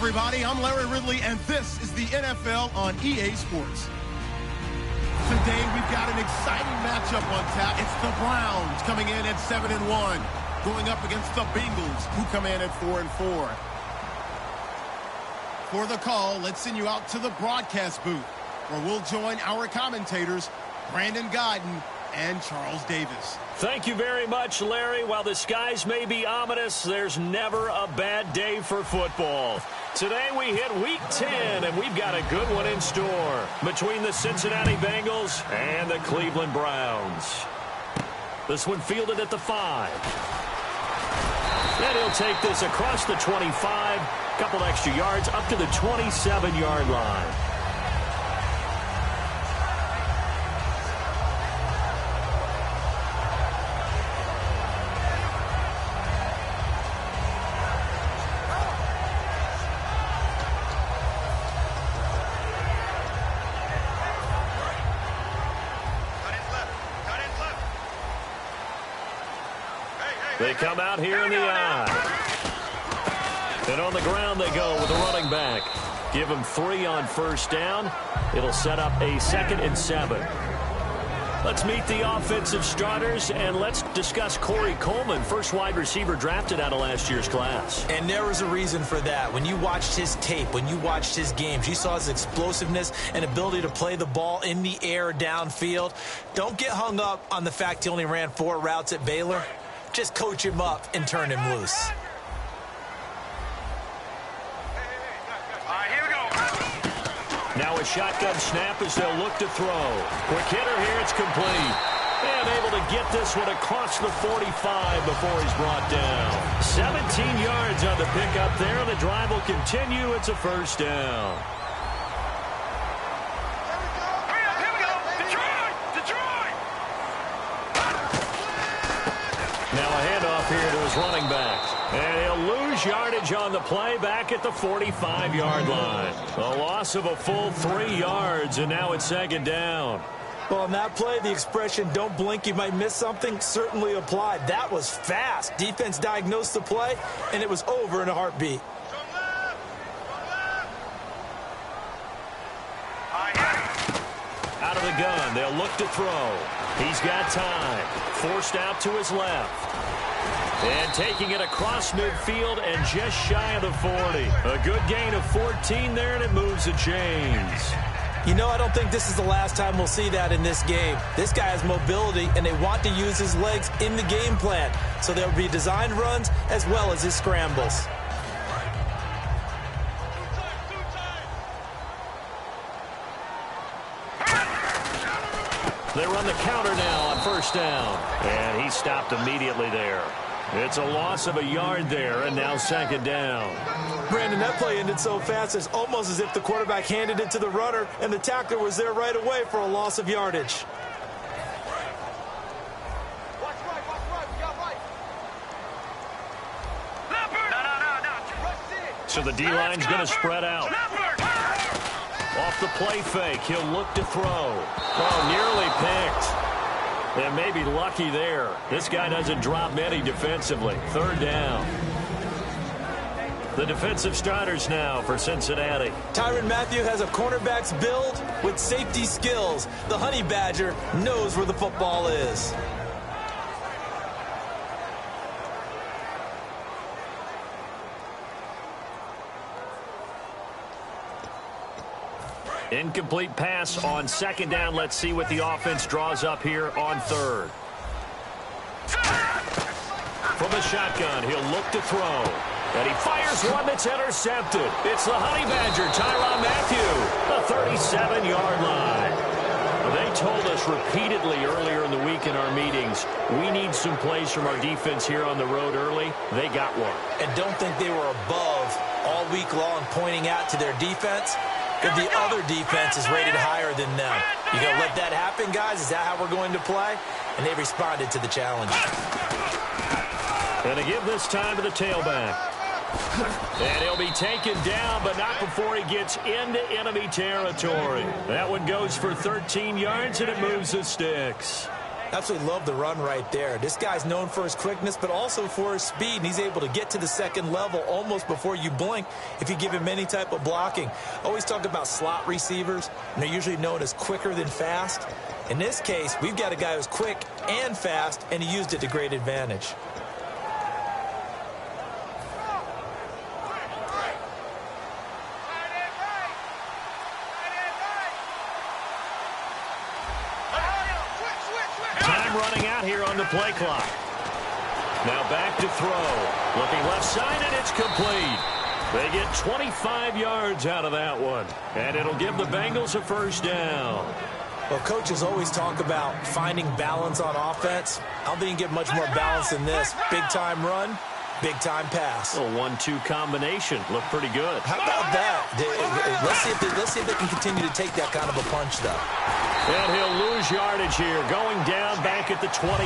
everybody, I'm Larry Ridley, and this is the NFL on EA Sports. Today, we've got an exciting matchup on tap. It's the Browns coming in at 7-1, going up against the Bengals, who come in at 4-4. For the call, let's send you out to the broadcast booth, where we'll join our commentators, Brandon Godden and Charles Davis. Thank you very much, Larry. While the skies may be ominous, there's never a bad day for football. Today we hit Week 10, and we've got a good one in store between the Cincinnati Bengals and the Cleveland Browns. This one fielded at the 5. And he'll take this across the 25, couple extra yards up to the 27-yard line. They come out here in the eye. And on the ground they go with the running back. Give him 3 on first down. It'll set up a 2nd and 7. Let's meet the offensive starters, and let's discuss Corey Coleman, first wide receiver drafted out of last year's class. And there was a reason for that. When you watched his tape, when you watched his games, you saw his explosiveness and ability to play the ball in the air downfield. Don't get hung up on the fact he only ran 4 routes at Baylor. Just coach him up and turn him loose. Now a shotgun snap as they'll look to throw. Quick hitter here, it's complete. And able to get this one across the 45 before he's brought down. 17 yards on the pickup there, and the drive will continue. It's a first down. Now a handoff here to his running back. And he'll lose yardage on the play back at the 45-yard line. A loss of a full 3 yards, and now it's 2nd down. Well, on that play, the expression, don't blink, you might miss something, certainly applied. That was fast. Defense diagnosed the play, and it was over in a heartbeat. Out of the gun, they'll look to throw. He's got time. Forced out to his left. And taking it across midfield and just shy of the 40. A good gain of 14 there, and it moves the chains. You know, I don't think this is the last time we'll see that in this game. This guy has mobility, and they want to use his legs in the game plan. So there will be designed runs as well as his scrambles. They run the counter now on first down. And he stopped immediately there. It's a loss of a yard there, and now 2nd down. Brandon, that play ended so fast, it's almost as if the quarterback handed it to the runner, and the tackler was there right away for a loss of yardage. Watch right, we got right. So the D-line's going to spread out. Off the play fake, he'll look to throw. Oh, nearly picked. And maybe lucky there. This guy doesn't drop many defensively. 3rd down. The defensive starters now for Cincinnati. Tyrann Mathieu has a cornerback's build with safety skills. The Honey Badger knows where the football is. Incomplete pass on 2nd down. Let's see what the offense draws up here on 3rd. From the shotgun, he'll look to throw. And he fires one that's intercepted. It's the Honey Badger, Tyrann Mathieu, the 37-yard line. They told us repeatedly earlier in the week in our meetings, we need some plays from our defense here on the road early. They got one. And don't think they were above all week long pointing out to their defense that the other defense is rated higher than them. You going to let that happen, guys? Is that how we're going to play? And they responded to the challenge. And to give this time to the tailback. And he'll be taken down, but not before he gets into enemy territory. That one goes for 13 yards, and it moves the sticks. Absolutely love the run right there. This guy's known for his quickness, but also for his speed, and he's able to get to the second level almost before you blink if you give him any type of blocking. Always talk about slot receivers, and they're usually known as quicker than fast. In this case, we've got a guy who's quick and fast, and he used it to great advantage. Running out here on the play clock. Now back to throw. Looking left side, and it's complete. They get 25 yards out of that one. And it'll give the Bengals a first down. Well, coaches always talk about finding balance on offense. I don't think you can get much more balance than this. Big-time run, big-time pass. A 1-2 combination. Looked pretty good. How about that? Let's see if they can continue to take that kind of a punch, though. And he'll lose yardage here, going down back at the 28.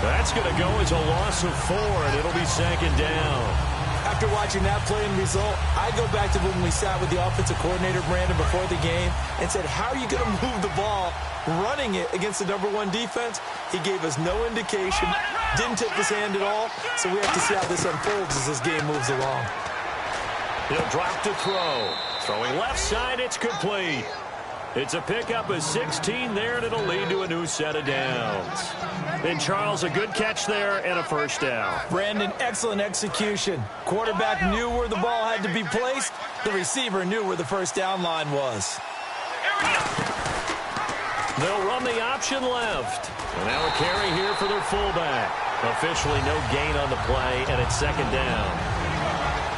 That's going to go as a loss of 4, and it'll be second down. After watching that play and result, I go back to when we sat with the offensive coordinator, Brandon, before the game and said, how are you going to move the ball running it against the #1 defense? He gave us no indication, didn't tip his hand at all, so we have to see how this unfolds as this game moves along. He'll drop to throw. Throwing left side, it's complete. It's a pickup of 16 there, and it'll lead to a new set of downs. And Charles, a good catch there and a first down. Brandon, excellent execution. Quarterback knew where the ball had to be placed. The receiver knew where the first down line was. They'll run the option left. And now a carry here for their fullback. Officially no gain on the play, and it's second down.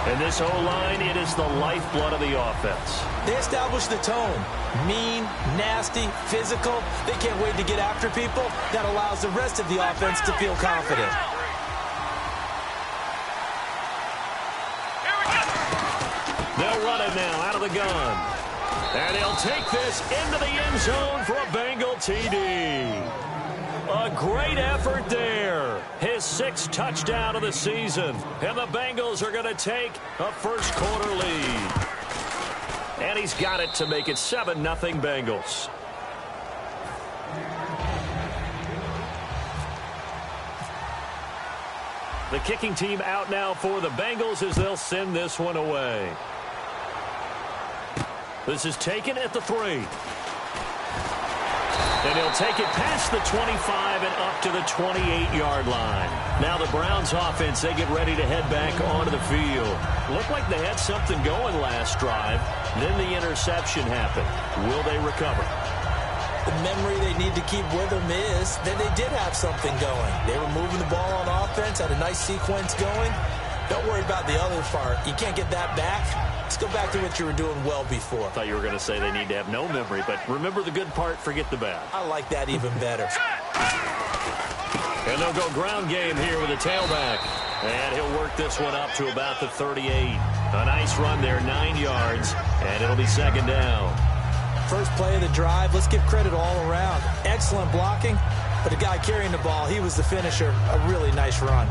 And this O-line, it is the lifeblood of the offense. They establish the tone. Mean, nasty, physical. They can't wait to get after people. That allows the rest of the offense to feel confident. They'll run it now out of the gun. And he'll take this into the end zone for a Bengal TD. A great effort there. His 6th touchdown of the season. And the Bengals are going to take a first quarter lead. And he's got it to make it 7-0 Bengals. The kicking team out now for the Bengals as they'll send this one away. This is taken at the 3. And he'll take it past the 25 and up to the 28-yard line. Now the Browns offense, they get ready to head back onto the field. Looked like they had something going last drive. Then the interception happened. Will they recover? The memory they need to keep with them is that they did have something going. They were moving the ball on offense, had a nice sequence going. Don't worry about the other part. You can't get that back. Let's go back to what you were doing well before. I thought you were going to say they need to have no memory, but remember the good part, forget the bad. I like that even better. And they'll go ground game here with a tailback. And he'll work this one up to about the 38. A nice run there, 9 yards, and it'll be second down. First play of the drive, let's give credit all around. Excellent blocking, but the guy carrying the ball, he was the finisher. A really nice run.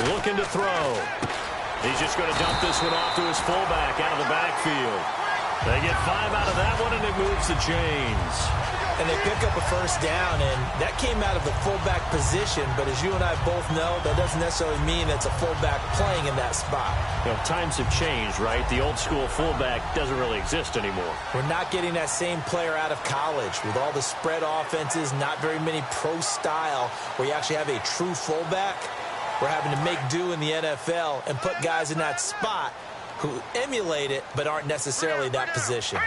Looking to throw. He's just going to dump this one off to his fullback out of the backfield. They get 5 out of that one, and it moves the chains. And they pick up a first down, and that came out of the fullback position. But as you and I both know, that doesn't necessarily mean it's a fullback playing in that spot. You know, times have changed, right? The old school fullback doesn't really exist anymore. We're not getting that same player out of college with all the spread offenses, not very many pro style where you actually have a true fullback. We're having to make do in the NFL and put guys in that spot who emulate it but aren't necessarily that position.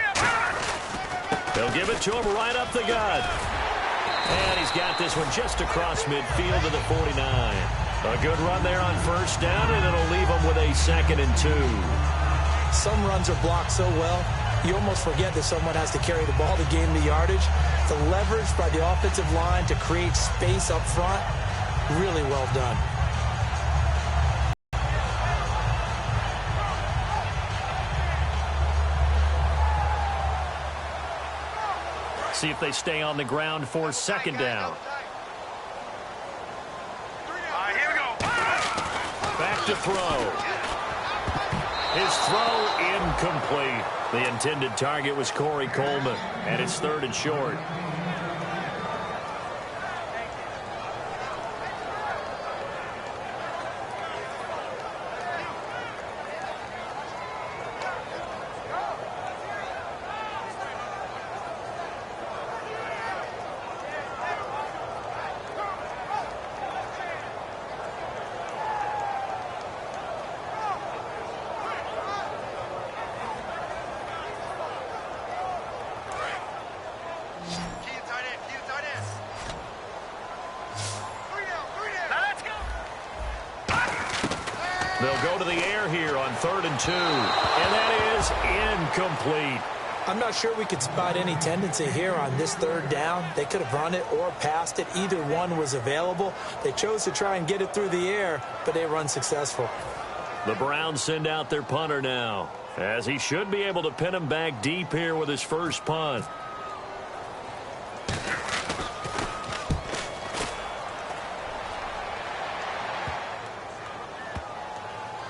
They'll give it to him right up the gut. And he's got this one just across midfield to the 49. A good run there on first down, and it'll leave him with a 2nd and 2. Some runs are blocked so well, you almost forget that someone has to carry the ball to gain the yardage. The leverage by the offensive line to create space up front, really well done. See if they stay on the ground for second down. Back to throw. His throw incomplete. The intended target was Corey Coleman, and it's 3rd and short. They'll go to the air here on 3rd and 2. And that is incomplete. I'm not sure we could spot any tendency here on this 3rd down. They could have run it or passed it. Either one was available. They chose to try and get it through the air, but they were unsuccessful. The Browns send out their punter now, as he should be able to pin him back deep here with his first punt.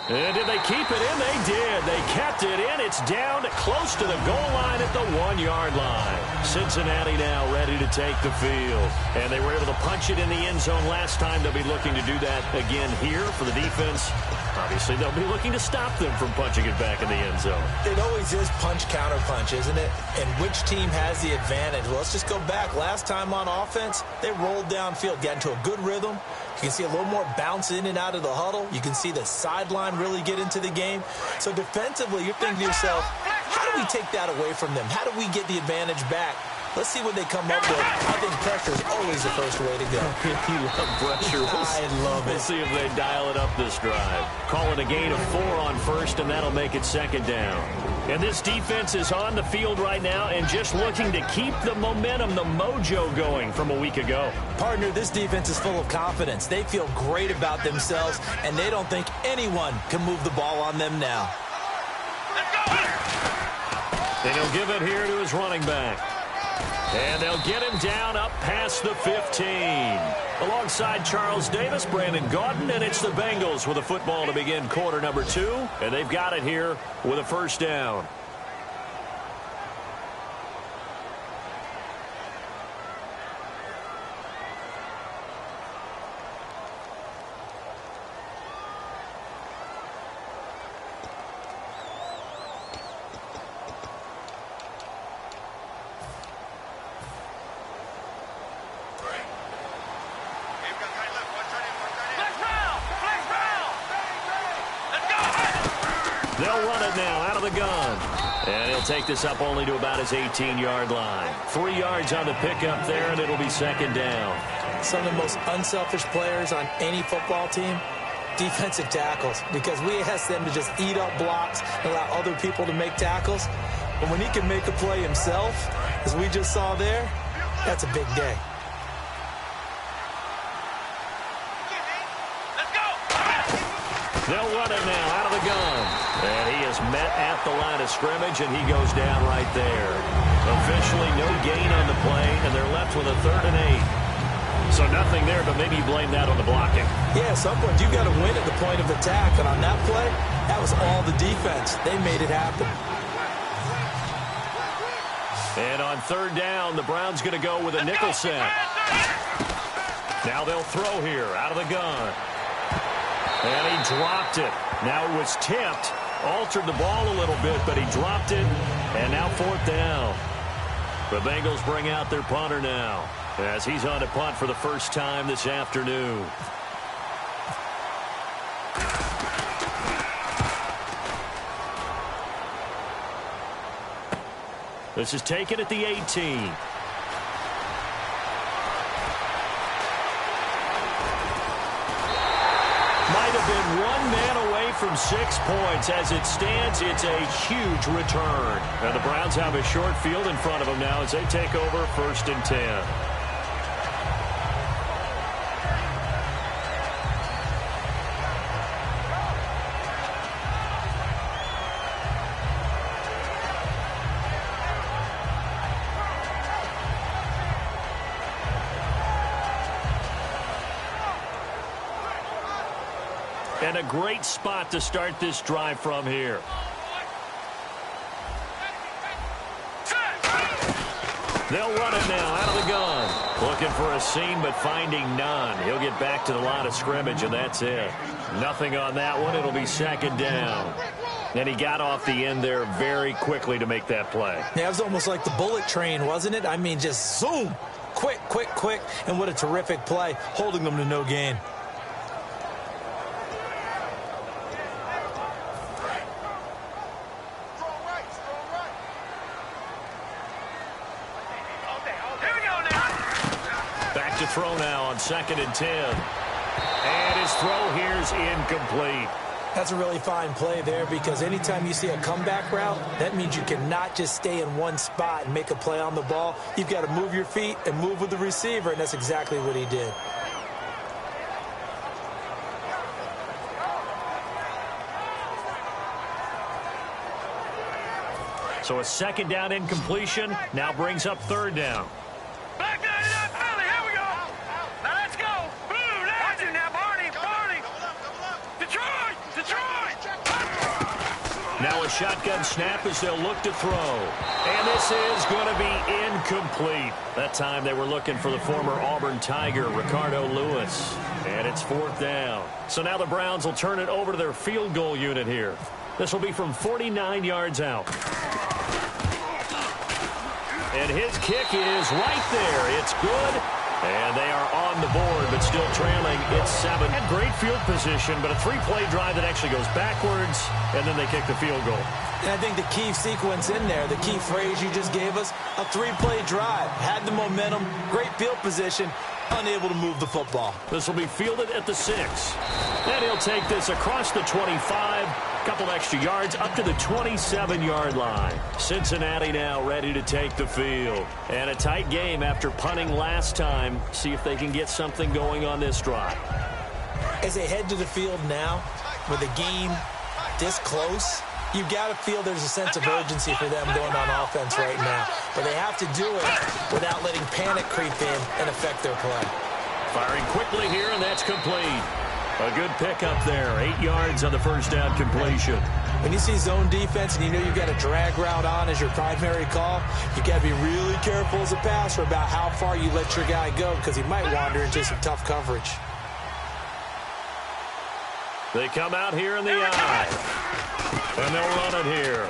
And did they keep it in? They did. They kept it in. It's down close to the goal line at the 1-yard line. Cincinnati now ready to take the field. And they were able to punch it in the end zone last time. They'll be looking to do that again here for the defense. Obviously, they'll be looking to stop them from punching it back in the end zone. It always is punch-counter-punch, isn't it? And which team has the advantage? Well, let's just go back. Last time on offense, they rolled downfield, got into a good rhythm. You can see a little more bounce in and out of the huddle. You can see the sideline really get into the game. So defensively, you're thinking to yourself, how do we take that away from them? How do we get the advantage back? Let's see what they come up with. I think pressure is always the first way to go. You love pressure. I love it. We'll see if they dial it up this drive. Calling a gain of 4 on 1st, and that'll make it 2nd down. And this defense is on the field right now and just looking to keep the momentum, the mojo going from a week ago. Partner, this defense is full of confidence. They feel great about themselves, and they don't think anyone can move the ball on them now. And he'll give it here to his running back. And they'll get him down up past the 15. Alongside Charles Davis, Brandon Gaudin, and it's the Bengals with a football to begin quarter number 2. And they've got it here with a 1st down. They'll run it now out of the gun. And he'll take this up only to about his 18-yard line. 3 yards on the pickup there, and it'll be 2nd down. Some of the most unselfish players on any football team, defensive tackles, because we ask them to just eat up blocks and allow other people to make tackles. But when he can make a play himself, as we just saw there, that's a big day. They'll run it now out of the gun. And he is met at the line of scrimmage, and he goes down right there. Officially no gain on the play, and they're left with a 3rd and 8. So nothing there, but maybe you blame that on the blocking. Yeah, at some point you got to win at the point of attack, and on that play, that was all the defense. They made it happen. And on 3rd down, the Browns going to go with a nickel set. Now they'll throw here out of the gun. And he dropped it. Now it was tipped. Altered the ball a little bit, but he dropped it. And now 4th down. The Bengals bring out their punter now, as he's on to punt for the first time this afternoon. This is taken at the 18. Might have been 1 man away from 6 points. As it stands, it's a huge return. And the Browns have a short field in front of them now as they take over 1st and 10. And a great spot to start this drive from here. They'll run it now out of the gun. Looking for a seam, but finding none. He'll get back to the line of scrimmage, and that's it. Nothing on that one. It'll be second down. And he got off the end there very quickly to make that play. Yeah, it was almost like the bullet train, wasn't it? I mean, just zoom. Quick, quick, quick. And what a terrific play, holding them to no gain. Back to throw now on 2nd and 10. And his throw here's incomplete. That's a really fine play there, because anytime you see a comeback route, that means you cannot just stay in one spot and make a play on the ball. You've got to move your feet and move with the receiver, and that's exactly what he did. So a second down incompletion now brings up 3rd down. Back down to that Philly. Here we go. Now let's go. Boom. That's it now, Barney. Barney. Detroit. Detroit. Now a shotgun snap as they'll look to throw. And this is going to be incomplete. That time they were looking for the former Auburn Tiger, Ricardo Lewis. And it's 4th down. So now the Browns will turn it over to their field goal unit here. This will be from 49 yards out. And his kick is right there. It's good. And they are on the board, but still trailing. It's 7. Had great field position, but a 3-play drive that actually goes backwards, and then they kick the field goal. And I think the key sequence in there, the key phrase you just gave us, a 3-play drive. Had the momentum, great field position, unable to move the football. This will be fielded at the 6. And he'll take this across the 25. Couple extra yards up to the 27-yard line. Cincinnati now ready to take the field. And a tight game after punting last time. See if they can get something going on this drive. As they head to the field now, with the game this close, you've got to feel there's a sense of urgency for them going on offense right now. But they have to do it without letting panic creep in and affect their play. Firing quickly here, and that's complete. A good pickup there. 8 yards on the first down completion. When you see zone defense and you know you've got a drag route on as your primary call, you got to be really careful as a passer about how far you let your guy go, because he might wander into some tough coverage. They come out here in the eye. And they'll run it here.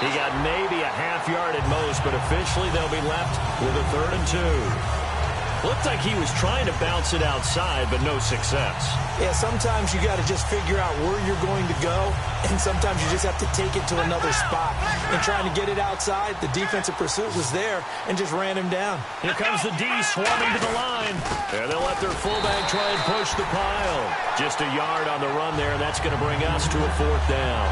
He got maybe a half yard at most, but officially they'll be left with a 3rd and 2. Looked like he was trying to bounce it outside, but no success. Yeah, sometimes you got to just figure out where you're going to go, and sometimes you just have to take it to another spot. And trying to get it outside, the defensive pursuit was there and just ran him down. Here comes the D swarming to the line. And they'll let their fullback try and push the pile. Just a yard on the run there, and that's going to bring us to a 4th down.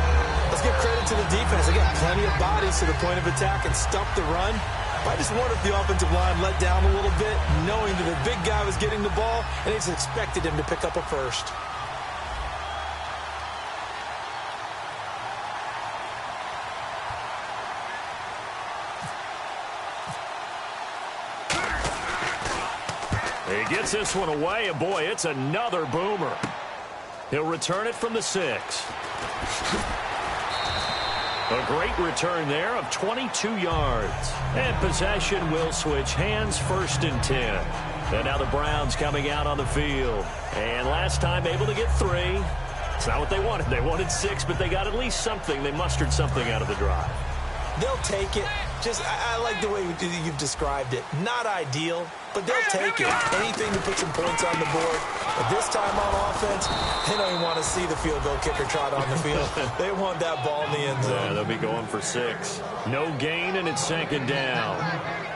Let's give credit to the defense. They got plenty of bodies to the point of attack and stuffed the run. I just wonder if the offensive line let down a little bit, knowing that the big guy was getting the ball, and they just expected him to pick up a first. He gets this one away, and boy, it's another boomer. He'll return it from the 6. A great return there of 22 yards. And possession will switch hands, 1st and 10. And now the Browns coming out on the field. And last time able to get 3. It's not what they wanted. They wanted 6, but they got at least something. They mustered something out of the drive. They'll take it. I like the way you've described it. Not ideal, but they'll take it. Anything to put some points on the board. But this time on offense, they don't even want to see the field goal kicker trot on the field. They want that ball in the end zone. Yeah, they'll be going for 6. No gain, and it's 2nd down.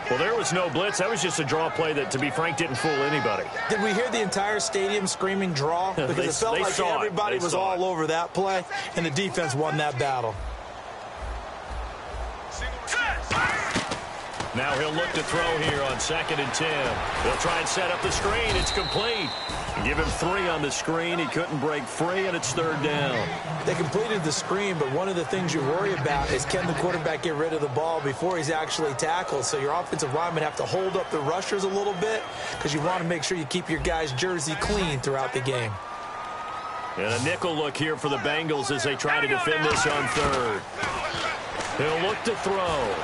Well, there was no blitz. That was just a draw play that, to be frank, didn't fool anybody. Did we hear the entire stadium screaming draw? Because it felt like everybody was all over that play, and the defense won that battle. Now he'll look to throw here on 2nd and 10. They'll try and set up the screen. It's complete. Give him 3 on the screen. He couldn't break free, and it's 3rd down. They completed the screen, but one of the things you worry about is can the quarterback get rid of the ball before he's actually tackled? So your offensive linemen have to hold up the rushers a little bit because you want to make sure you keep your guy's jersey clean throughout the game. And a nickel look here for the Bengals as they try to defend this on third. He'll look to throw.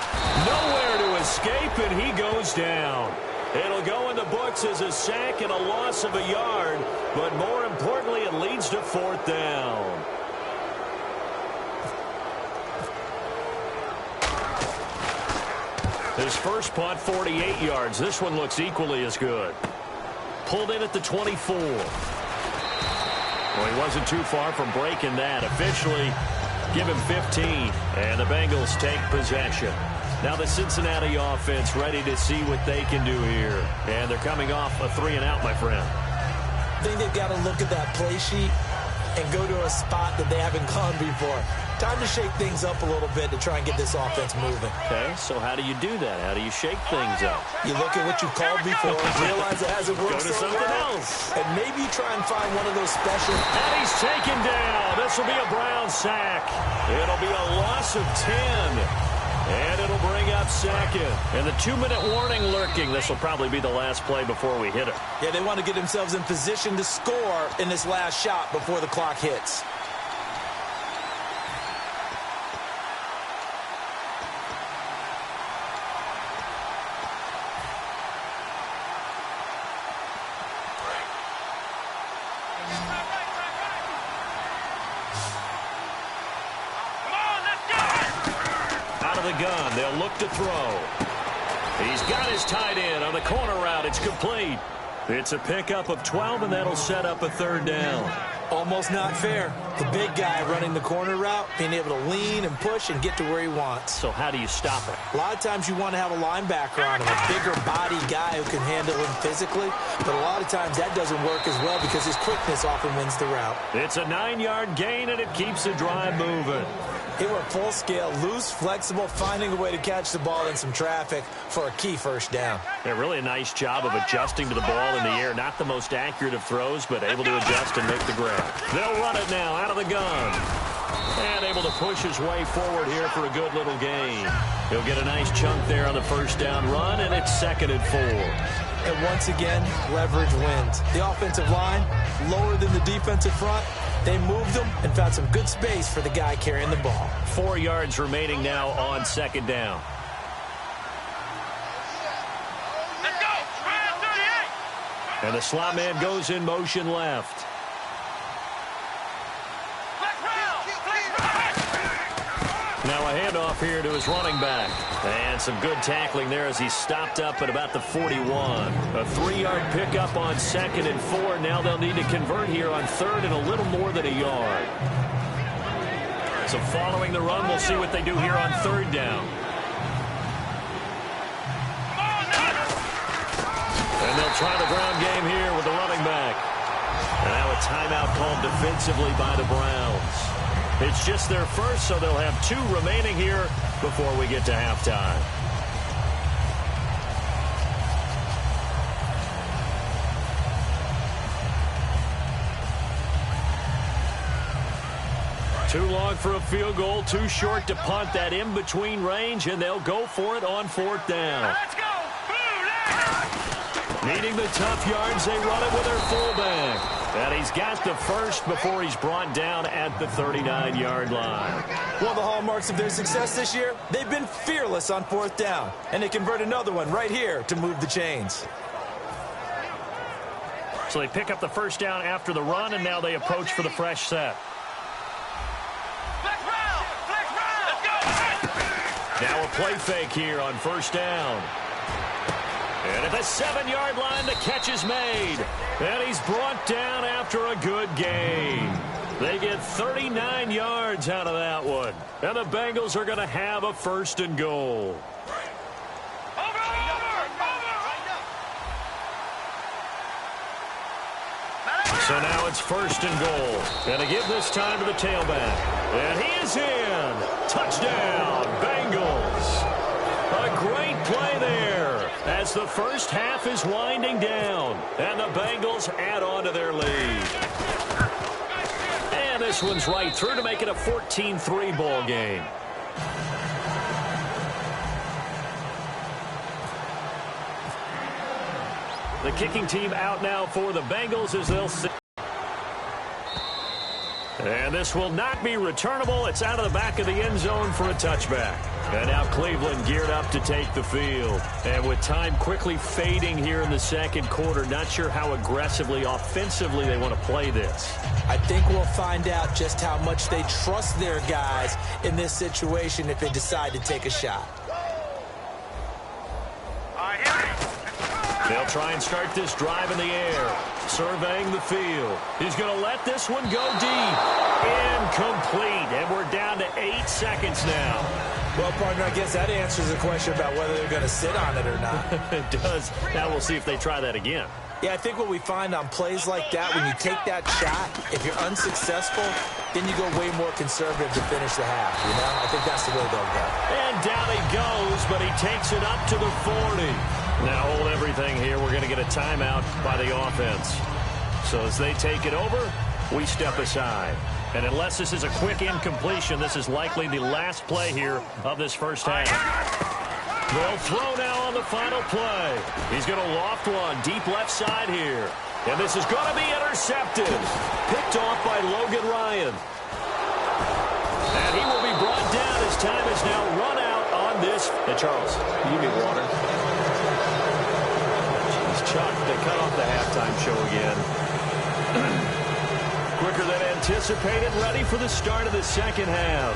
Nowhere to escape, and he goes down. It'll go in the books as a sack and a loss of a yard, but more importantly, it leads to fourth down. His first punt, 48 yards. This one looks equally as good. Pulled in at the 24. Well, he wasn't too far from breaking that. Officially, give him 15, and the Bengals take possession. Now the Cincinnati offense ready to see what they can do here. And they're coming off a 3-and-out, my friend. I think they've got to look at that play sheet and go to a spot that they haven't gone before. Time to shake things up a little bit to try and get this offense moving. Okay, so how do you do that? How do you shake things up? You look at what you've called before, realize it hasn't worked Go to something else. and maybe try and find one of those special. And he's taken down. This will be a Brown sack. It'll be a loss of 10. And it'll bring up second. And the 2-minute warning lurking. This will probably be the last play before we hit it. Yeah, they want to get themselves in position to score in this last shot before the clock hits. Gun. They'll look to throw. He's got his tight end on the corner route. It's complete. It's a pickup of 12, and that'll set up a third down. Almost not fair. The big guy running the corner route, being able to lean and push and get to where he wants. So how do you stop it? A lot of times you want to have a linebacker on him, a bigger body guy who can handle him physically. But a lot of times that doesn't work as well because his quickness often wins the route. It's a 9-yard gain, and it keeps the drive moving. They were full scale, loose, flexible, finding a way to catch the ball in some traffic for a key first down. Yeah, really a nice job of adjusting to the ball in the air. Not the most accurate of throws, but able to adjust and make the grab. They'll run it now out of the gun. And able to push his way forward here for a good little gain. He'll get a nice chunk there on the first down run, and it's 2nd and 4. And once again, leverage wins. The offensive line, lower than the defensive front. They moved them and found some good space for the guy carrying the ball. 4 yards remaining now on 2nd down. Let's go. 38. And the slot man goes in motion left. Now a handoff here to his running back. And some good tackling there as he stopped up at about the 41. A 3-yard pickup on 2nd and 4. Now they'll need to convert here on 3rd and a little more than a yard. So following the run, we'll see what they do here on 3rd down. And they'll try the ground game here with the running back. And now a timeout called defensively by the Browns. It's just their first, so they'll have 2 remaining here before we get to halftime. Too long for a field goal, too short to punt that in-between range, and they'll go for it on 4th down. Let's go. Needing the tough yards, they run it with their fullback. And he's got the first before he's brought down at the 39-yard line. One of the hallmarks of their success this year, they've been fearless on 4th down. And they convert another one right here to move the chains. So they pick up the first down after the run, and now they approach for the fresh set. Let's go. Now a play fake here on 1st down. And at the 7-yard line, the catch is made. And he's brought down after a good gain. They get 39 yards out of that one. And the Bengals are going to have a 1st and goal. So now it's 1st and goal. And to give this time to the tailback. And he is in. Touchdown, Bengals. A great play there as the first half is winding down. And the Bengals add on to their lead. And this one's right through to make it a 14-3 ball game. The kicking team out now for the Bengals as they'll sit. And this will not be returnable. It's out of the back of the end zone for a touchback. And now Cleveland geared up to take the field. And with time quickly fading here in the second quarter, not sure how aggressively, offensively they want to play this. I think we'll find out just how much they trust their guys in this situation if they decide to take a shot. They'll try and start this drive in the air, surveying the field. He's going to let this one go deep. Incomplete, and we're down to 8 seconds now. Well, partner, I guess that answers the question about whether they're going to sit on it or not. It does. Now we'll see if they try that again. Yeah, I think what we find on plays like that, when you take that shot, if you're unsuccessful, then you go way more conservative to finish the half, you know? I think that's the way they'll go. And down he goes, but he takes it up to the 40. Now hold everything here. We're going to get a timeout by the offense. So as they take it over, we step aside. And unless this is a quick incompletion, this is likely the last play here of this first half. They'll throw now on the final play. He's going to loft one deep left side here. And this is going to be intercepted. Picked off by Logan Ryan. And he will be brought down. His time is now run out on this. Hey, Charles, can you give me water? Jeez, Chuck, they cut off the halftime show again. Quicker than anticipated, ready for the start of the second half.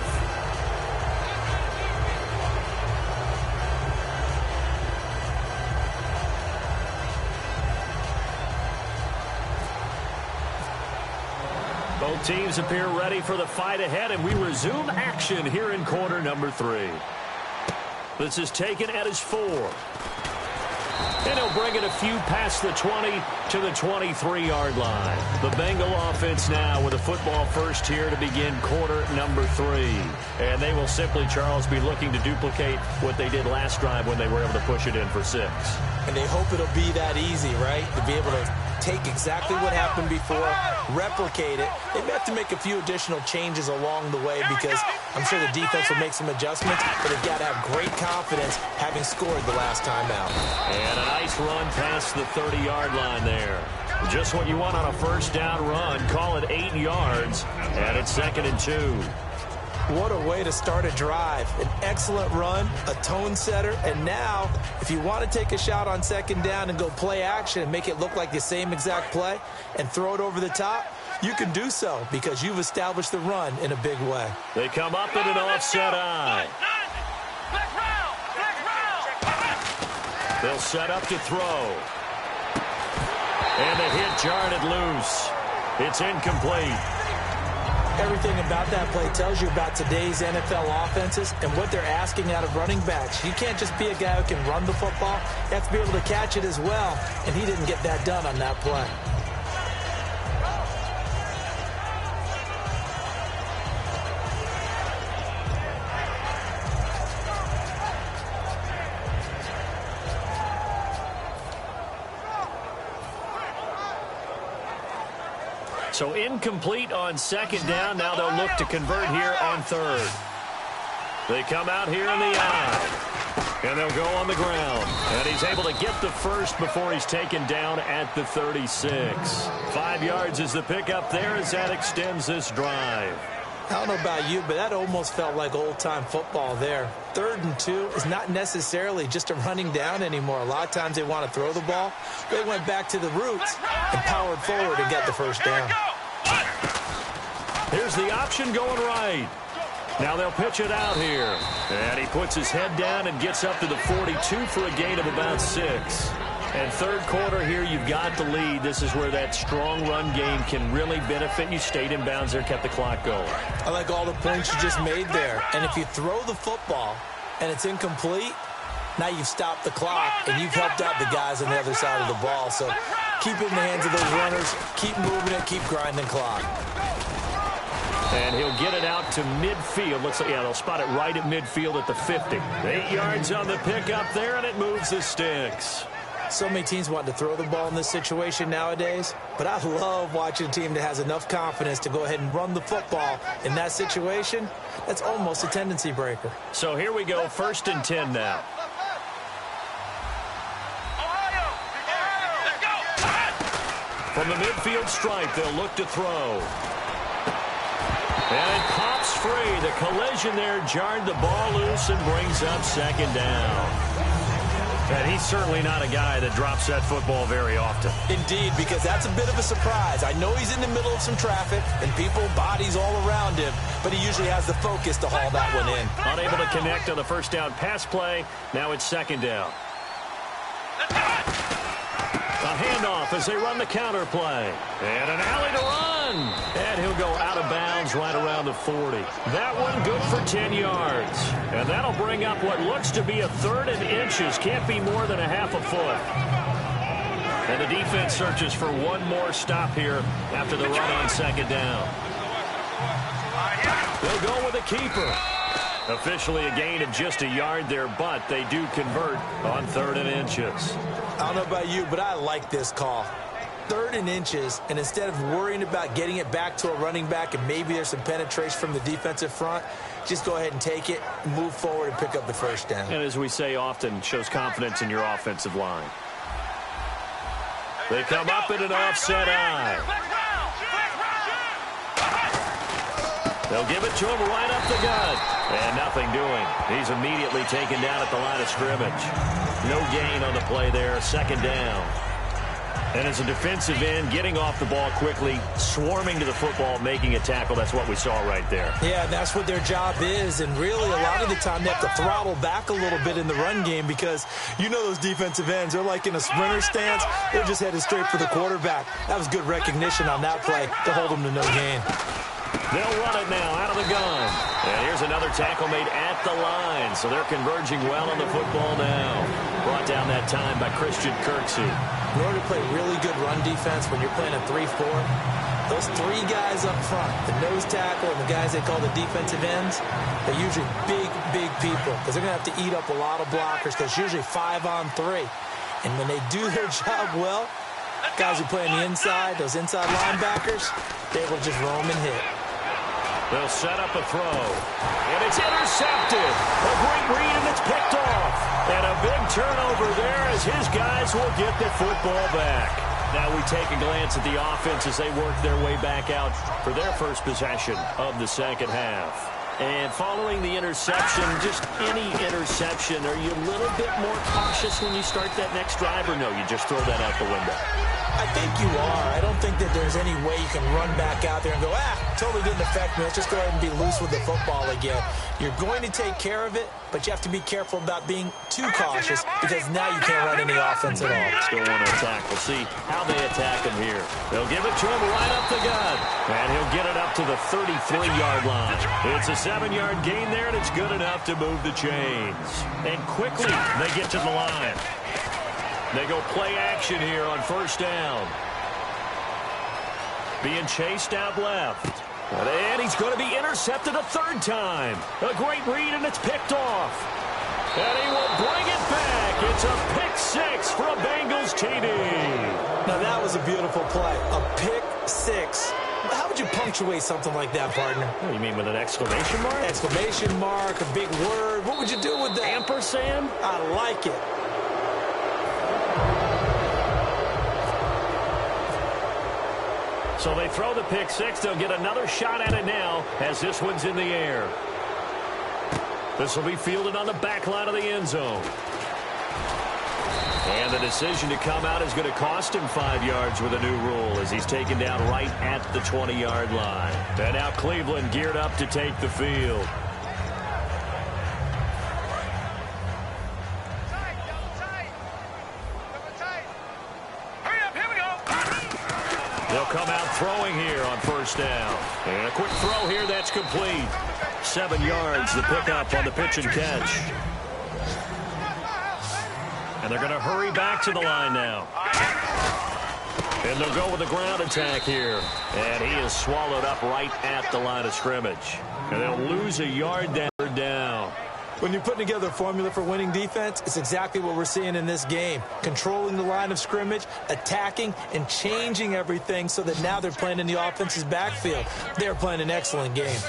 Both teams appear ready for the fight ahead, and we resume action here in quarter number 3. This is taken at his 4. And he'll bring it a few past the 20 to the 23-yard line. The Bengal offense now with a football first here to begin quarter number 3. And they will simply, Charles, be looking to duplicate what they did last drive when they were able to push it in for 6. And they hope it'll be that easy, right? To be able to take exactly what happened before, replicate it. They may have to make a few additional changes along the way because I'm sure the defense will make some adjustments, but they've got to have great confidence having scored the last time out. And a nice run past the 30-yard line there. Just what you want on a first down run. Call it 8 yards, and it's 2nd and 2. What a way to start a drive. An excellent run, a tone setter, and now if you want to take a shot on 2nd down and go play action and make it look like the same exact play and throw it over the top, you can do so because you've established the run in a big way. They come up in an offset eye. They'll set up to throw. And the hit jarred it loose. It's incomplete. Everything about that play tells you about today's NFL offenses and what they're asking out of running backs. You can't just be a guy who can run the football. You have to be able to catch it as well, and he didn't get that done on that play. So incomplete on 2nd down. Now they'll look to convert here on 3rd. They come out here in the eye. And they'll go on the ground. And he's able to get the first before he's taken down at the 36. 5 yards is the pickup there as that extends this drive. I don't know about you, but that almost felt like old-time football there. 3rd and 2 is not necessarily just a running down anymore. A lot of times they want to throw the ball. They went back to the roots and powered forward and got the first down. Here's the option going right. Now they'll pitch it out here. And he puts his head down and gets up to the 42 for a gain of about 6. And 3rd quarter here, you've got the lead. This is where that strong run game can really benefit you. Stayed in bounds there, kept the clock going. I like all the points you just made there. And if you throw the football and it's incomplete, now you've stopped the clock and you've helped out the guys on the other side of the ball. So keep it in the hands of those runners. Keep moving it. Keep grinding clock. And he'll get it out to midfield. Looks like, yeah, they'll spot it right at midfield at the 50. 8 yards on the pickup there, and it moves the sticks. So many teams want to throw the ball in this situation nowadays, but I love watching a team that has enough confidence to go ahead and run the football in that situation. That's almost a tendency breaker. So here we go, 1st and 10 now. From the midfield stripe, they'll look to throw. And it pops free. The collision there jarred the ball loose and brings up second down. And he's certainly not a guy that drops that football very often. Indeed, because that's a bit of a surprise. I know he's in the middle of some traffic and people, bodies all around him, but he usually has the focus to haul that one in. Unable to connect on the first down pass play. Now it's second down. A handoff as they run the counter play. And an alley to run. And he'll go out of bounds right around the 40. That one good for 10 yards. And that'll bring up what looks to be a 3rd and inches. Can't be more than a half a foot. And the defense searches for one more stop here after the run on second down. They'll go with a keeper. Officially a gain of just a yard there, but they do convert on 3rd and inches. I don't know about you, but I like this call. 3rd and inches, and instead of worrying about getting it back to a running back and maybe there's some penetration from the defensive front, just go ahead and take it, move forward, and pick up the first down. And as we say often, shows confidence in your offensive line. They come up in an offset eye. They'll give it to him right up the gut. And nothing doing. He's immediately taken down at the line of scrimmage. No gain on the play there. Second down. And as a defensive end, getting off the ball quickly, swarming to the football, making a tackle. That's what we saw right there. Yeah, that's what their job is. And really, a lot of the time, they have to throttle back a little bit in the run game because you know those defensive ends, they're like in a sprinter stance. They're just headed straight for the quarterback. That was good recognition on that play to hold them to no gain. They'll run it now out of the gun. And here's another tackle made at the line. So they're converging well on the football now. Brought down that time by Christian Kirksey. In order to play really good run defense when you're playing a 3-4, those 3 guys up front, the nose tackle and the guys they call the defensive ends, they're usually big people because they're going to have to eat up a lot of blockers because it's usually 5-on-3. And when they do their job well, guys who play on the inside, those inside linebackers, they will just roam and hit. They'll set up a throw. And it's intercepted. A great read, and it's picked off. And a big turnover there as his guys will get the football back. Now we take a glance at the offense as they work their way back out for their first possession of the second half. And following the interception, just any interception, are you a little bit more cautious when you start that next drive, or no, you just throw that out the window? I think you are. I don't think that there's any way you can run back out there and go, totally didn't affect me. Let's just go ahead and be loose with the football again. You're going to take care of it, but you have to be careful about being too cautious because now you can't run any offense at all. Still want to attack. We'll see how they attack him here. They'll give it to him right up the gut. And he'll get it up to the 33-yard line. It's a 7-yard gain there, and it's good enough to move the chains. And quickly, they get to the line. They go play action here on first down. Being chased out left. And he's going to be intercepted a 3rd time. A great read, and it's picked off. And he will bring it back. It's a pick 6 for a Bengals TD. Now, that was a beautiful play. A pick 6. How would you punctuate something like that, partner? What, you mean with an exclamation mark? Exclamation mark, a big word. What would you do with that? Ampersand? I like it. So they throw the pick 6. They'll get another shot at it now as this one's in the air. This will be fielded on the back line of the end zone. And the decision to come out is going to cost him 5 yards with a new rule as he's taken down right at the 20-yard line. And now Cleveland geared up to take the field. They'll come out throwing here on first down. And a quick throw here, that's complete. 7 yards, the pickup on the pitch and catch. And they're going to hurry back to the line now. And they'll go with the ground attack here. And he is swallowed up right at the line of scrimmage. And they'll lose a yard down. When you're putting together a formula for winning defense, it's exactly what we're seeing in this game. Controlling the line of scrimmage, attacking, and changing everything so that now they're playing in the offense's backfield. They're playing an excellent game.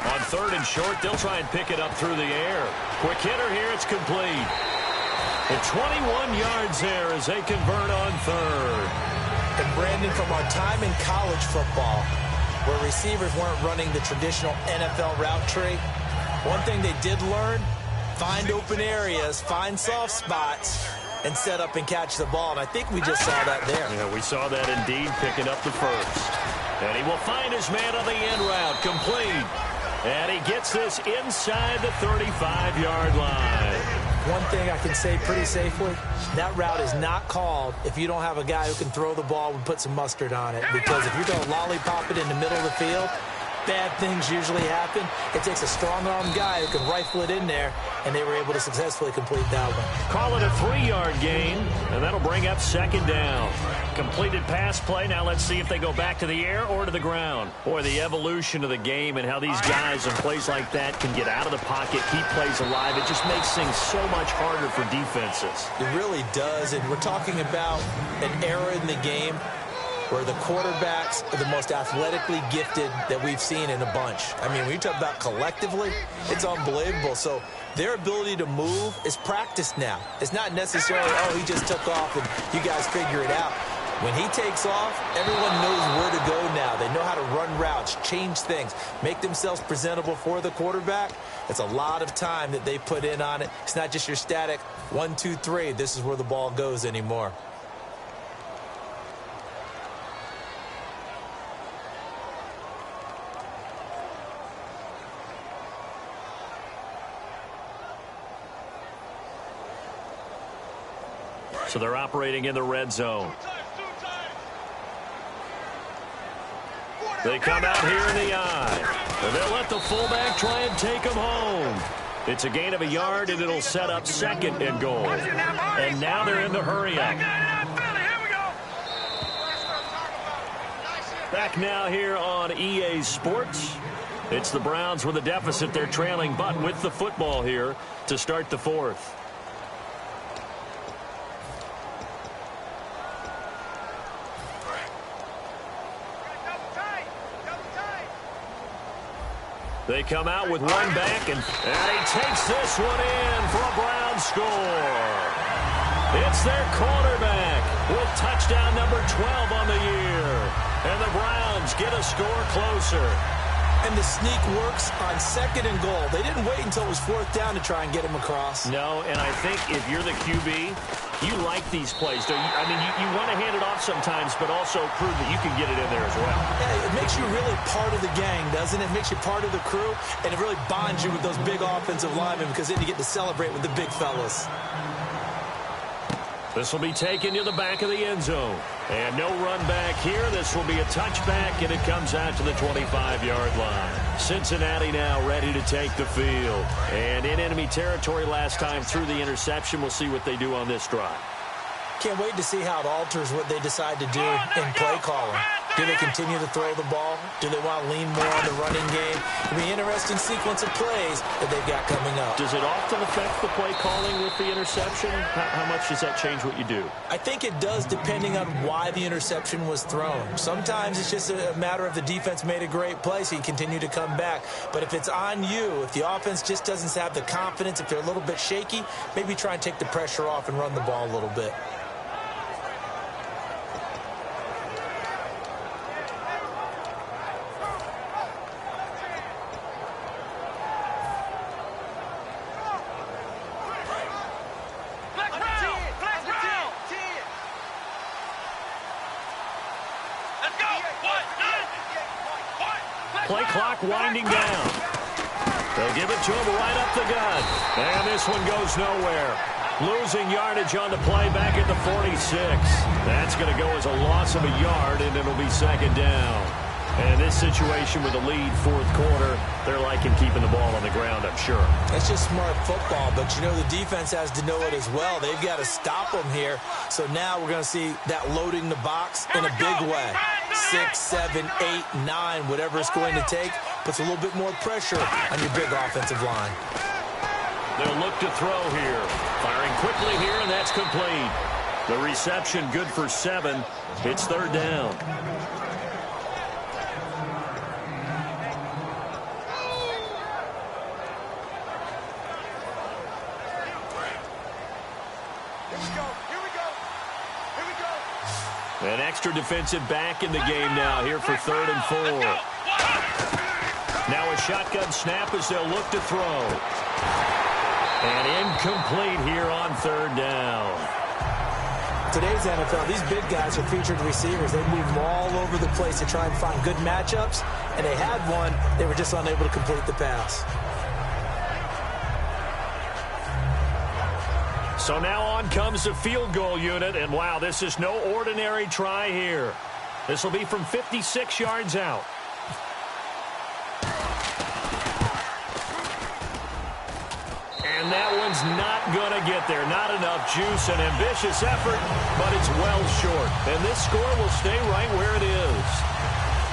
On 3rd and short, they'll try and pick it up through the air. Quick hitter here, it's complete. And 21 yards there as they convert on 3rd. And Brandon, from our time in college football, where receivers weren't running the traditional NFL route tree. One thing they did learn, find open areas, find soft spots, and set up and catch the ball. And I think we just saw that there. Yeah, we saw that indeed, picking up the first. And he will find his man on the end route, complete. And he gets this inside the 35-yard line. One thing I can say pretty safely, that route is not called if you don't have a guy who can throw the ball and put some mustard on it. Because if you're going to lollipop it in the middle of the field, bad things usually happen. It takes a strong-armed guy who can rifle it in there, and they were able to successfully complete that one. Call it a 3-yard gain, and that'll bring up second down. Completed pass play. Now let's see if they go back to the air or to the ground. Boy, the evolution of the game and how these guys in plays like that can get out of the pocket, keep plays alive. It just makes things so much harder for defenses. It really does, and we're talking about an era in the game where the quarterbacks are the most athletically gifted that we've seen in a bunch. I mean, when you talk about collectively, it's unbelievable. So their ability to move is practiced now. It's not necessarily, oh, he just took off and you guys figure it out. When he takes off, everyone knows where to go now. They know how to run routes, change things, make themselves presentable for the quarterback. It's a lot of time that they put in on it. It's not just your static 1, 2, 3. This is where the ball goes anymore. So they're operating in the red zone. They come out here in the eye. And they'll let the fullback try and take him home. It's a gain of a yard, and it'll set up second and goal. And now they're in the hurry-up. Back now here on EA Sports. It's the Browns with a deficit. They're trailing, but with the football here to start the fourth. They come out with one back, and he takes this one in for a Brown score. It's their quarterback with touchdown number 12 on the year. And the Browns get a score closer. And the sneak works on second and goal. They didn't wait until it was fourth down to try and get him across. No, and I think if you're the QB, you like these plays. Don't you? I mean, you want to hand it off sometimes, but also prove that you can get it in there as well. Yeah, it makes you really part of the gang, doesn't it? It makes you part of the crew, and it really bonds you with those big offensive linemen because then you get to celebrate with the big fellas. This will be taken to the back of the end zone. And no run back here. This will be a touchback, and it comes out to the 25-yard line. Cincinnati now ready to take the field. And in enemy territory last time through the interception. We'll see what they do on this drive. Can't wait to see how it alters what they decide to do in play calling. Do they continue to throw the ball? Do they want to lean more on the running game? It'll be an interesting sequence of plays that they've got coming up. Does it often affect the play calling with the interception? How much does that change what you do? I think it does depending on why the interception was thrown. Sometimes it's just a matter of the defense made a great play, so you continue to come back. But if it's on you, if the offense just doesn't have the confidence, if they're a little bit shaky, maybe try and take the pressure off and run the ball a little bit. Play clock winding down. They'll give it to him right up the gut. And this one goes nowhere. Losing yardage on the play back at the 46. That's going to go as a loss of a yard, and it'll be second down. And this situation with the lead fourth quarter, they're liking keeping the ball on the ground, I'm sure. That's just smart football, but you know the defense has to know it as well. They've got to stop them here. So now we're going to see that loading the box in a big way. 6, 7, 8, 9, whatever it's going to take, puts a little bit more pressure on your big offensive line. They'll look to throw here. Firing quickly here, and that's complete. The reception good for 7. It's third down. An extra defensive back in the game now here for 3rd and 4. Now a shotgun snap as they'll look to throw. And incomplete here on 3rd down. Today's NFL, these big guys are featured receivers. They move them all over the place to try and find good matchups, and they had one. They were just unable to complete the pass. So now on comes the field goal unit, and wow, this is no ordinary try here. This will be from 56 yards out. And that one's not going to get there. Not enough juice, an ambitious effort, but it's well short. And this score will stay right where it is.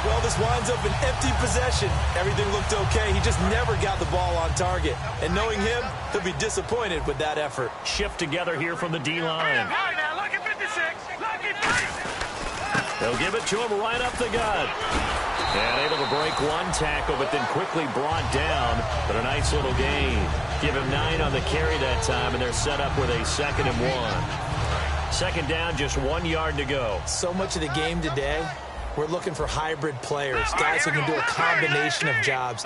Well, this winds up an empty possession. Everything looked okay. He just never got the ball on target. And knowing him, he'll be disappointed with that effort. Shift together here from the D-line. All right, now, look at 56. Look at 3. They'll give it to him right up the gut. And able to break one tackle, but then quickly brought down. But a nice little gain. Give him 9 on the carry that time, and they're set up with a 2nd and 1. Second down, just 1 yard to go. So much of the game today, we're looking for hybrid players, guys who can do a combination of jobs.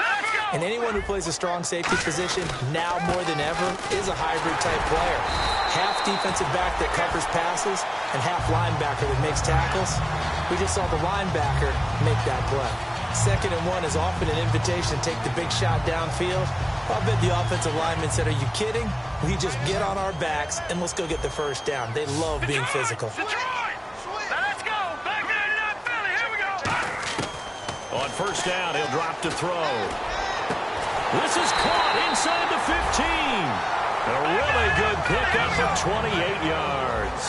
And anyone who plays a strong safety position, now more than ever, is a hybrid-type player. Half defensive back that covers passes, and half linebacker that makes tackles. We just saw the linebacker make that play. 2nd and 1 is often an invitation to take the big shot downfield. I bet the offensive lineman said, are you kidding? We just get on our backs, and let's go get the first down. They love being physical. On first down, he'll drop to throw. This is caught inside the 15. A really good pickup of 28 yards.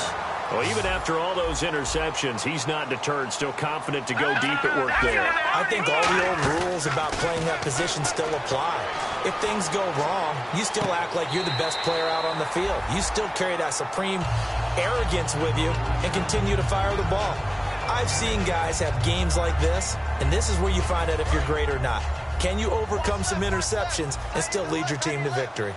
Well, even after all those interceptions, he's not deterred, still confident to go deep at work there. I think all the old rules about playing that position still apply. If things go wrong, you still act like you're the best player out on the field. You still carry that supreme arrogance with you and continue to fire the ball. I've seen guys have games like this, and this is where you find out if you're great or not. Can you overcome some interceptions and still lead your team to victory?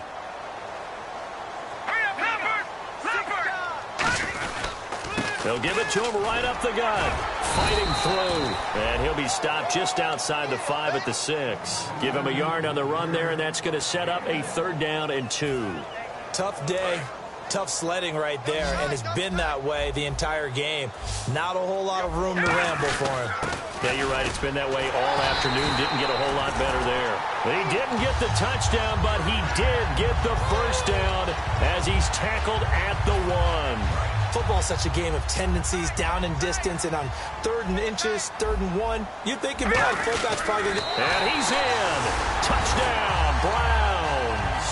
They'll give it to him right up the gut. Fighting through. And he'll be stopped just outside the 5 at the 6. Give him a yard on the run there, and that's going to set up a 3rd down and 2. Tough day. Tough sledding right there, and it's been that way the entire game. Not a whole lot of room to ramble for him. Yeah, you're right. It's been that way all afternoon. Didn't get a whole lot better there. He didn't get the touchdown, but he did get the first down as he's tackled at the 1. Football's such a game of tendencies, down and distance, and on 3rd and inches, 3rd and 1, you think of it like fullback's probably going to... And he's in. Touchdown, Browns.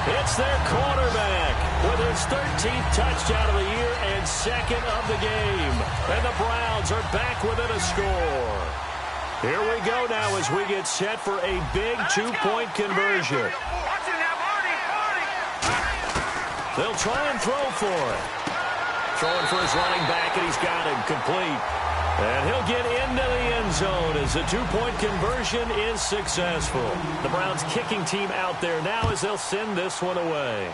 It's their quarterback with his 13th touchdown of the year and 2nd of the game. And the Browns are back within a score. Here we go now as we get set for a big 2-point conversion. They'll try and throw for it. Throwing for his running back, and he's got him complete. And he'll get into the end zone as the 2-point conversion is successful. The Browns kicking team out there now as they'll send this one away.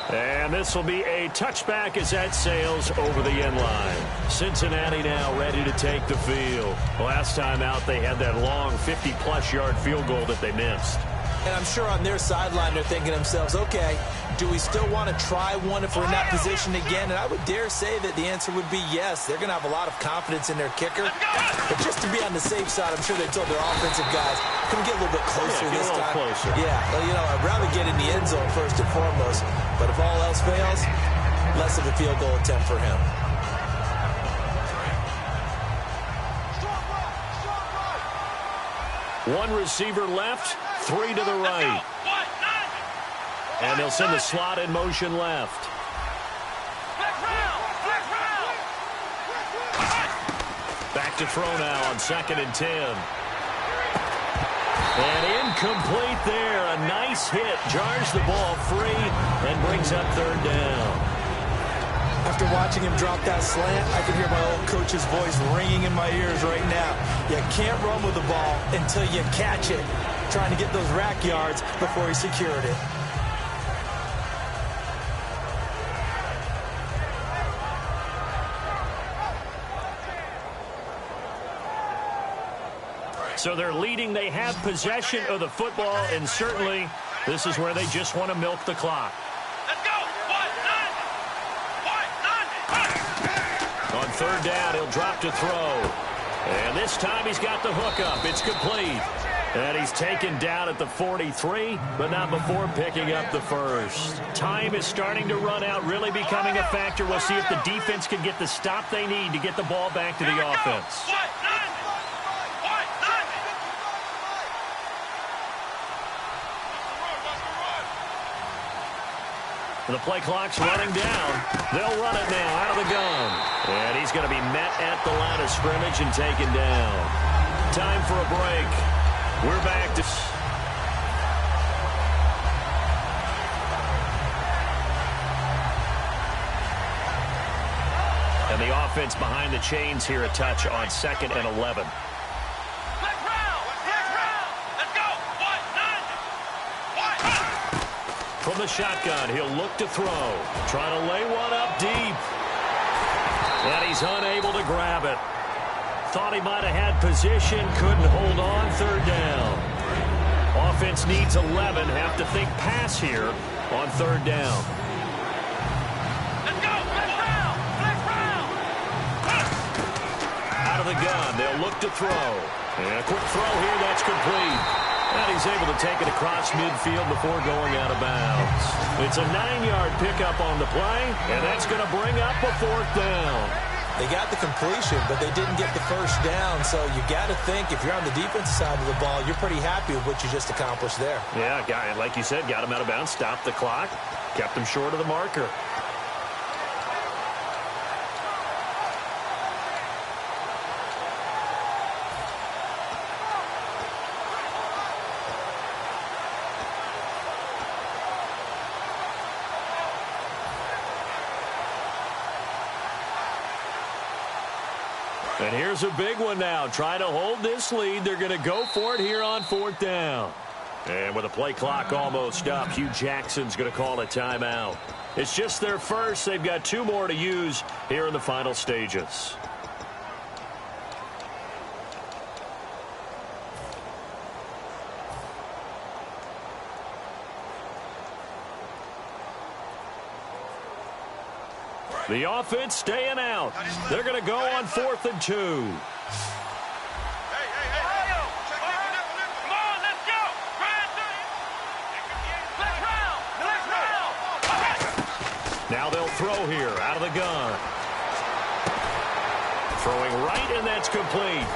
And this will be a touchback as that sails over the end line. Cincinnati now ready to take the field. Last time out, they had that long 50-plus yard field goal that they missed. And I'm sure on their sideline they're thinking to themselves, okay, do we still want to try one if we're in that position again? And I would dare say that the answer would be yes. They're going to have a lot of confidence in their kicker. But just to be on the safe side, I'm sure they told their offensive guys, can we get a little bit closer this time? Closer. Yeah, well, you know, I'd rather get in the end zone first and foremost. But if all else fails, less of a field goal attempt for him. One receiver left, 3 to the right. And they'll send the slot in motion left. Back to throw now on 2nd and 10. And incomplete there. A nice hit. Jars the ball free and brings up 3rd down. After watching him drop that slant, I can hear my old coach's voice ringing in my ears right now. You can't run with the ball until you catch it. Trying to get those rack yards before he secured it. So they're leading. They have possession of the football, and certainly this is where they just want to milk the clock. Let's go. On third down, he'll drop to throw. And this time he's got the hook up. It's complete. And he's taken down at the 43, but not before picking up the first. Time is starting to run out, really becoming a factor. We'll see if the defense can get the stop they need to get the ball back to the offense. The play clock's running down. They'll run it now out of the gun. And he's going to be met at the line of scrimmage and taken down. Time for a break. We're back to... And the offense behind the chains here a touch on 2nd and 11. From the shotgun, he'll look to throw. Trying to lay one up deep. And he's unable to grab it. Thought he might have had position. Couldn't hold on. Third down. Offense needs 11. Have to think pass here on third down. Let's go. Flex round. Out of the gun. They'll look to throw. And a quick throw here. That's complete. And he's able to take it across midfield before going out of bounds. It's a 9-yard pickup on the play, and that's going to bring up a 4th down. They got the completion, but they didn't get the first down, so you got to think if you're on the defensive side of the ball, you're pretty happy with what you just accomplished there. Yeah, like you said, got him out of bounds, stopped the clock, kept him short of the marker. And here's a big one now. Trying to hold this lead. They're going to go for it here on 4th down. And with the play clock almost up, Hugh Jackson's going to call a timeout. It's just their first. They've got 2 more to use here in the final stages. The offense staying out. They're going to go on 4th and 2. Come on, let's go. Flex round. Now they'll throw here out of the gun. Throwing right, and that's complete.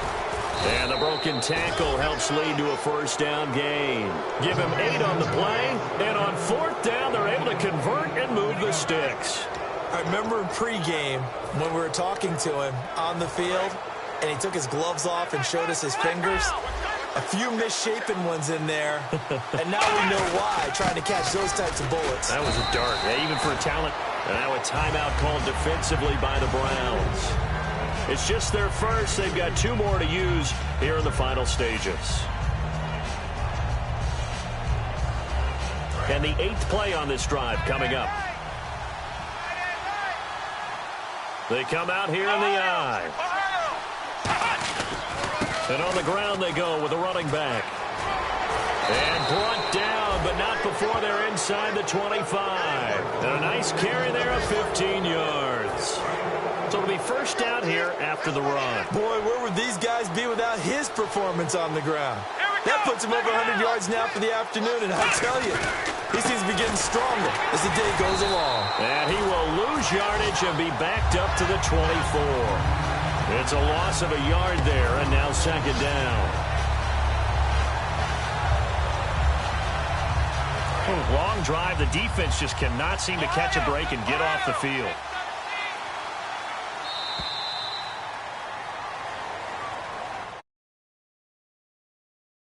And the broken tackle helps lead to a 1st down gain. Give him 8 on the play, and on 4th down, they're able to convert and move the sticks. I remember in pregame when we were talking to him on the field, and he took his gloves off and showed us his fingers. A few misshapen ones in there, and now we know why, trying to catch those types of bullets. That was a dart, yeah, even for a talent. And now a timeout called defensively by the Browns. It's just their first. They've got 2 more to use here in the final stages. And the 8th play on this drive coming up. They come out here in the I. And on the ground they go with a running back. And brought down, but not before they're inside the 25. And a nice carry there of 15 yards. So it'll be 1st down here after the run. Boy, where would these guys be without his performance on the ground? That puts him over 100 yards now for the afternoon, and I tell you, he seems to be getting stronger as the day goes along. And he will lose yardage and be backed up to the 24. It's a loss of a yard there, and now 2nd down. Long drive. The defense just cannot seem to catch a break and get off the field.